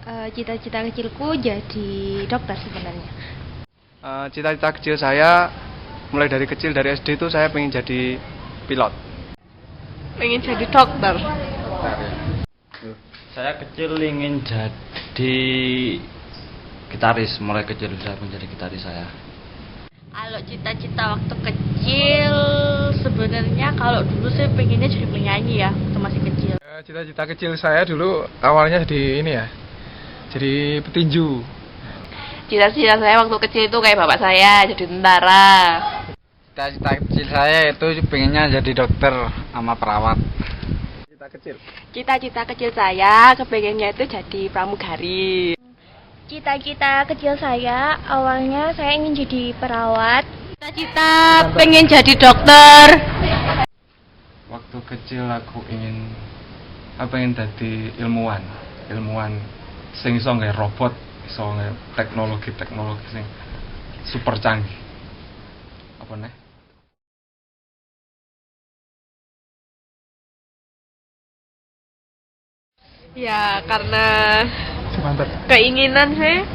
Cita-cita kecilku jadi dokter sebenarnya. Cita-cita kecil saya mulai dari kecil, dari SD itu saya pengen jadi pilot. Pengen jadi dokter. Saya kecil ingin jadi gitaris, mulai kecil saya menjadi gitaris saya. Kalau cita-cita waktu kecil sebenarnya kalau dulu saya pengennya jadi penyanyi ya waktu masih kecil. Cita-cita kecil saya dulu awalnya jadi ini ya, jadi petinju. Cita-cita saya waktu kecil itu kayak bapak saya, jadi tentara. Cita-cita kecil saya itu pengennya jadi dokter sama perawat. Cita-cita kecil saya kepengennya itu jadi pramugari. Cita-cita kecil saya awalnya saya ingin jadi perawat. Cita-cita pengen jadi dokter. Waktu kecil aku ingin jadi ilmuwan sing iso nggawe robot, iso nggawe teknologi sing super canggih. Apa nih? Ya karena keinginan saya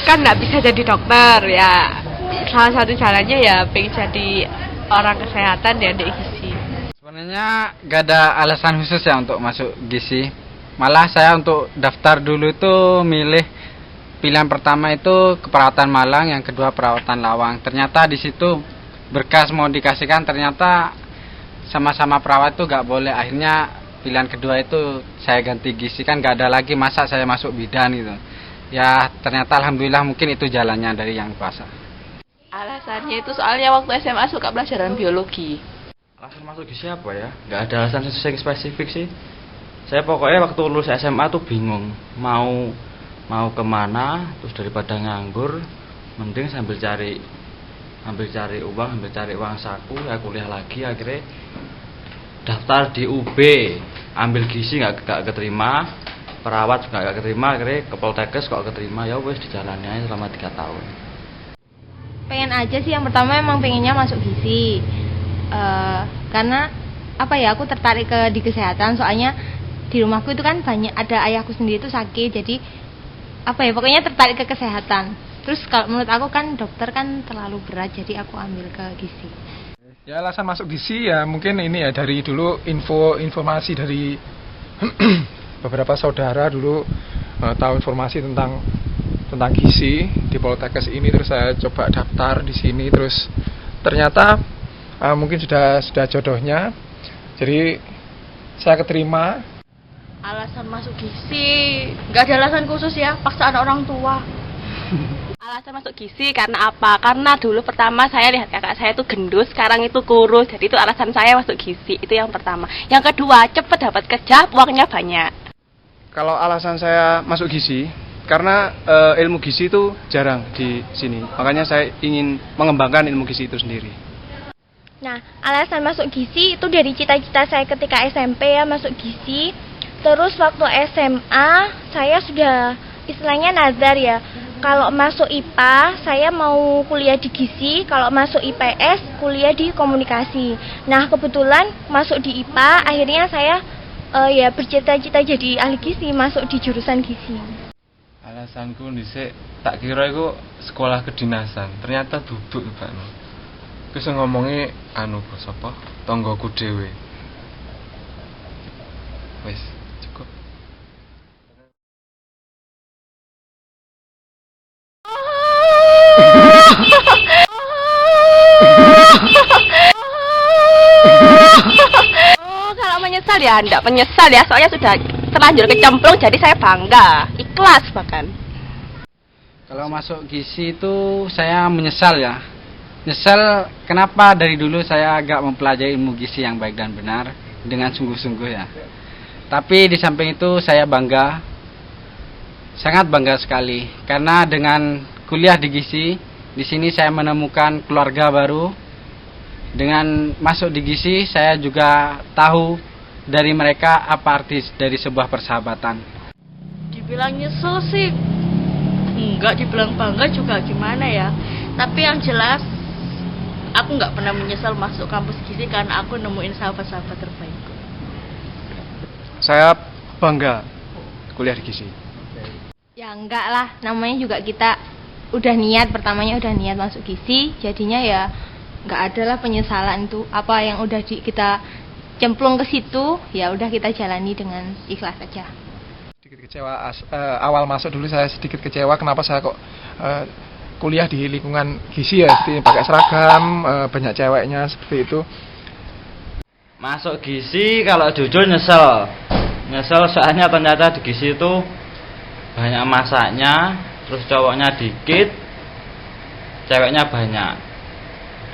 kan nggak bisa jadi dokter ya, salah satu jalannya ya pengen jadi orang kesehatan ya di gizi. Sebenarnya gak ada alasan khusus ya untuk masuk gizi. Malah saya untuk daftar dulu itu milih pilihan pertama itu keperawatan Malang, yang kedua perawatan Lawang. Ternyata di situ berkas mau dikasihkan ternyata sama-sama perawat itu gak boleh. Akhirnya pilihan kedua itu saya ganti gizi, kan gak ada lagi masa saya masuk bidan gitu. Ya ternyata alhamdulillah mungkin itu jalannya dari yang kuasa. Alasannya itu soalnya waktu SMA suka pelajaran biologi. Alasan masuk gizi apa ya? Gak ada alasan yang spesifik sih. Saya pokoknya waktu lulus SMA tuh bingung mau kemana, terus daripada nganggur mending sambil cari uang, saku ya kuliah lagi. Akhirnya daftar di UB, ambil gizi nggak keterima, perawat juga nggak keterima, akhirnya ke Poltekkes kok keterima, ya wes dijalani aja selama 3 tahun. Pengen aja sih, yang pertama emang pengennya masuk gizi. Karena aku tertarik di kesehatan, soalnya di rumahku itu kan banyak, ada ayahku sendiri itu sakit, jadi pokoknya tertarik ke kesehatan. Terus kalau menurut aku kan dokter kan terlalu berat, jadi aku ambil ke gizi. Ya alasan masuk gizi ya mungkin ini ya, dari dulu informasi dari beberapa saudara dulu tahu informasi tentang gizi di Poltekkes ini, terus saya coba daftar di sini, terus ternyata mungkin sudah jodohnya, jadi saya keterima. Alasan masuk gizi nggak ada alasan khusus ya, paksaan orang tua. Alasan masuk gizi karena apa? Karena dulu pertama saya lihat kakak saya itu gendut, sekarang itu kurus. Jadi itu alasan saya masuk gizi. Itu yang pertama. Yang kedua, cepet dapat kerja, uangnya banyak. Kalau alasan saya masuk gizi karena ilmu gizi itu jarang di sini. Makanya saya ingin mengembangkan ilmu gizi itu sendiri. Nah, alasan masuk gizi itu dari cita-cita saya ketika SMP ya, masuk gizi. Terus waktu SMA saya sudah istilahnya nazar ya. Kalau masuk IPA, saya mau kuliah di gizi. Kalau masuk IPS, kuliah di komunikasi. Nah, kebetulan masuk di IPA, akhirnya saya bercita-cita jadi ahli gizi, masuk di jurusan gizi. Alasanku dhisik tak kira iku sekolah kedinasan. Ternyata duduk Pak. Terus ngomongi bos apa? Tonggoku dhewe. Wis, cukup. Kalau menyesal ya enggak menyesal ya, soalnya sudah terlanjur kecemplung, jadi saya bangga, ikhlas bahkan. Kalau masuk gizi itu saya menyesal ya. Nyesal kenapa dari dulu saya agak mempelajari ilmu gizi yang baik dan benar dengan sungguh-sungguh ya. Tapi di samping itu saya bangga, sangat bangga sekali, karena dengan kuliah di gizi, di sini saya menemukan keluarga baru. Dengan masuk di gizi, saya juga tahu dari mereka apa arti dari sebuah persahabatan. Dibilang nyesel sih enggak, dibilang bangga juga gimana ya. Tapi yang jelas aku nggak pernah menyesal masuk kampus gizi karena aku nemuin sahabat-sahabat terbaikku. Saya bangga kuliah di gizi. Ya enggak lah, namanya juga kita udah niat, pertamanya udah niat masuk gizi, jadinya ya enggak ada lah penyesalan itu. Apa yang udah kita cemplung ke situ, ya udah kita jalani dengan ikhlas aja. Sedikit kecewa awal masuk dulu saya sedikit kecewa kenapa saya kok kuliah di lingkungan gizi ya, seperti pakai seragam, banyak ceweknya seperti itu. Masuk gizi kalau jujur nyesel soalnya ternyata di gizi itu banyak masaknya, terus cowoknya dikit, ceweknya banyak.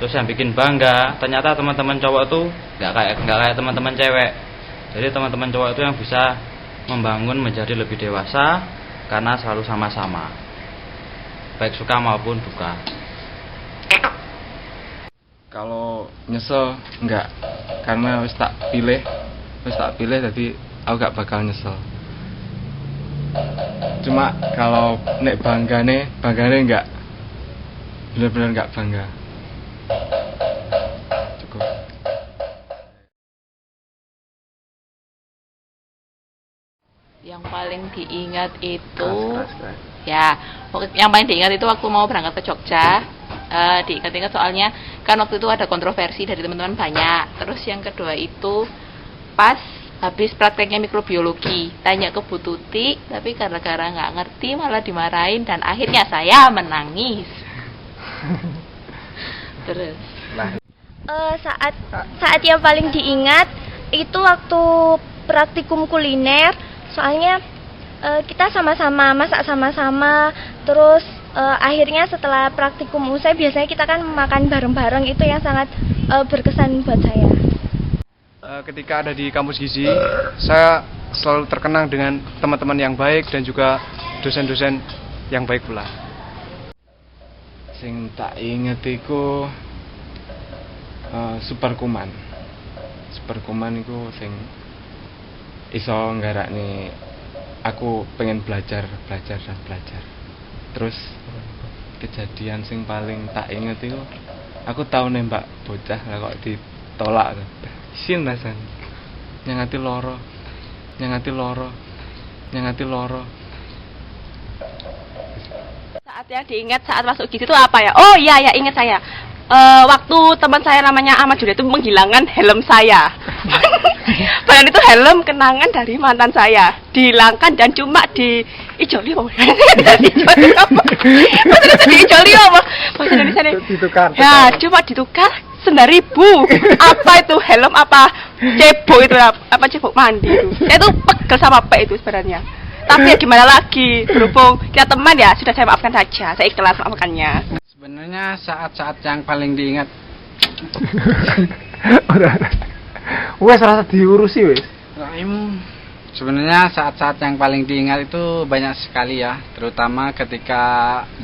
Terus yang bikin bangga, ternyata teman-teman cowok tuh nggak kayak teman-teman cewek. Jadi teman-teman cowok itu yang bisa membangun menjadi lebih dewasa karena selalu sama-sama, baik suka maupun duka. Kalau nyesel enggak, karena wis tak pilih jadi aku gak bakal nyesel. Cuma kalau nek banggane enggak, bener-bener enggak bangga. Cukup. Yang paling diingat itu Keras. ya, yang paling diingat itu waktu mau berangkat ke Jogja. Diingat-ingat soalnya kan waktu itu ada kontroversi dari teman-teman banyak. Terus yang kedua itu pas habis prakteknya mikrobiologi, tanya ke Bu Tuti, tapi gara-gara nggak ngerti malah dimarahin dan akhirnya saya menangis. Terus Saat yang paling diingat itu waktu praktikum kuliner, soalnya kita sama-sama masak sama-sama, terus akhirnya setelah praktikum usai biasanya kita kan makan bareng-bareng, itu yang sangat berkesan buat saya. Ketika ada di kampus gizi, saya selalu terkenang dengan teman-teman yang baik dan juga dosen-dosen yang baik pula. Sing tak inget iku Superkuman iku sing iso nggarakne aku pengen belajar. Terus kejadian sing paling tak inget itu aku tahu nembak bocah lah kok ditolak. Isin rasan. Nyangati loro. saat yang diingat saat masuk gizi itu apa ya? Oh iya ya, ingat saya. Waktu teman saya namanya Ahmad Juda itu menghilangkan helm saya. Padahal itu helm kenangan dari mantan saya. Dihilangkan dan cuma diijoli apa? Diijoli apa? Bahasa Indonesia nih. Ditukar. Ya, cuma ditukar 9.000. Apa itu helm apa cebok itu apa cebok mandi itu. Saya tuh pegel sama Pak itu sebenarnya. Tapi ya gimana lagi? Berhubung kita teman ya, sudah saya maafkan saja. Saya ikhlas maafkannya. Sebenarnya saat-saat yang paling diingat Wes rasa diurusi wes. sebenarnya saat-saat yang paling diingat itu banyak sekali ya, terutama ketika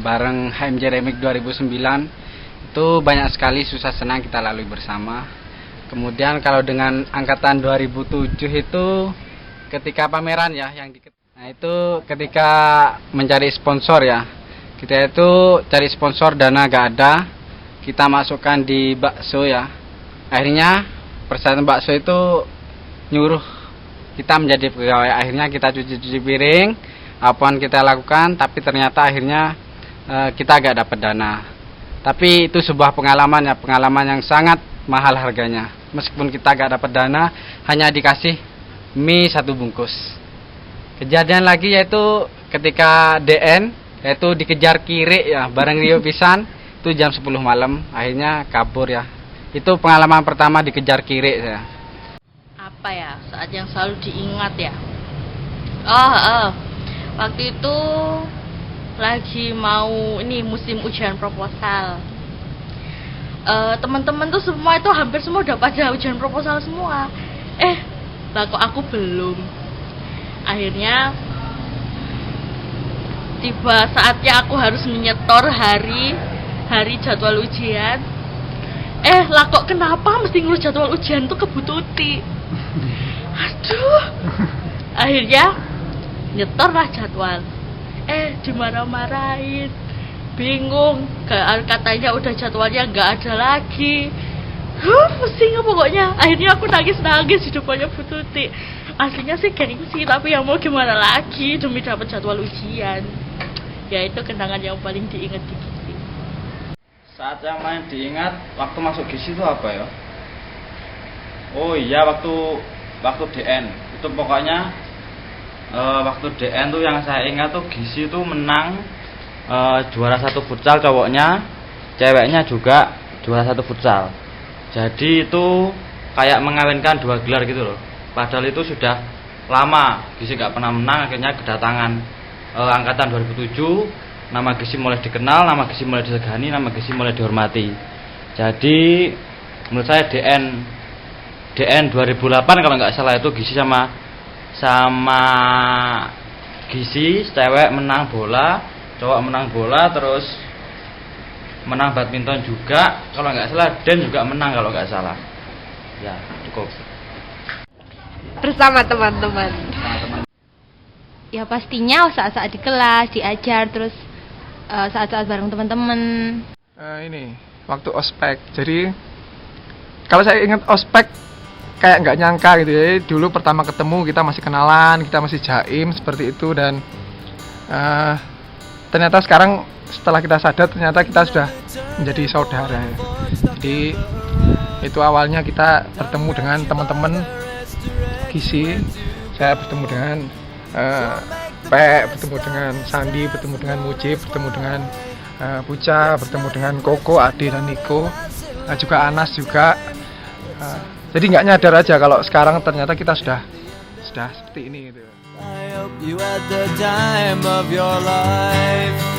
bareng HMJ Remik 2009 itu banyak sekali susah senang kita lalui bersama. Kemudian kalau dengan angkatan 2007 itu ketika pameran ya nah itu ketika mencari sponsor ya. Kita itu cari sponsor, dana gak ada, kita masukkan di bakso ya. Akhirnya persyaratan bakso itu nyuruh kita menjadi pegawai. Akhirnya kita cuci piring, apapun kita lakukan, tapi ternyata akhirnya kita gak dapat dana. Tapi itu sebuah pengalaman ya, pengalaman yang sangat mahal harganya. Meskipun kita gak dapat dana, hanya dikasih mie 1 bungkus. Kejadian lagi yaitu ketika DN, yaitu dikejar kiri ya, bareng Rio pisan, itu jam 10 malam, akhirnya kabur ya. Itu pengalaman pertama dikejar kiri saya. Apa ya, saat yang selalu diingat ya? Waktu itu lagi mau ini musim ujian proposal. Teman-teman tuh semua itu hampir semua udah pada ujian proposal semua. Lah kok aku belum. Akhirnya tiba saatnya aku harus menyetor hari jadwal ujian. Lah kok kenapa mesti ngurus jadwal ujian tuh ke Bu Tuti. Aduh. Akhirnya nyetorlah jadwal. Dimarah-marahin. Bingung. Katanya udah jadwalnya nggak ada lagi. Pusing pokoknya. Akhirnya aku nangis di depannya Bu Tuti. aslinya sih gengsi, tapi yang mau gimana lagi demi dapat jadwal ujian. Ya itu kenangan yang paling diingat di GISI. Saat yang paling diingat waktu masuk GISI itu apa ya? Oh iya, waktu DN itu pokoknya waktu DN tuh yang saya ingat tuh GISI tuh menang juara 1 futsal cowoknya, ceweknya juga juara 1 futsal. Jadi itu kayak mengawinkan 2 gelar gitu loh. Padahal itu sudah lama GISI nggak pernah menang, akhirnya kedatangan angkatan 2007, nama GISI mulai dikenal, nama GISI mulai disegani, nama GISI mulai dihormati. Jadi menurut saya DN 2008 kalau nggak salah itu GISI sama GISI cewek menang bola, cowok menang bola, terus menang badminton juga kalau nggak salah, dan juga menang kalau nggak salah. Ya cukup. Bersama teman-teman. Ya pastinya saat-saat di kelas diajar, terus saat-saat bareng teman-teman. Ini waktu ospek. Jadi kalau saya ingat ospek kayak nggak nyangka gitu ya. Dulu pertama ketemu kita masih kenalan, kita masih jaim seperti itu, dan ternyata sekarang setelah kita sadar ternyata kita sudah menjadi saudara. Jadi itu awalnya kita bertemu dengan teman-teman GISI. Saya bertemu dengan bertemu dengan Sandi, bertemu dengan Mujib, bertemu dengan Puca, bertemu dengan Koko, Ade dan Niko, juga Anas juga. Jadi nggak nyadar aja kalau sekarang ternyata kita sudah seperti ini gitu. I hope you had the time of your life.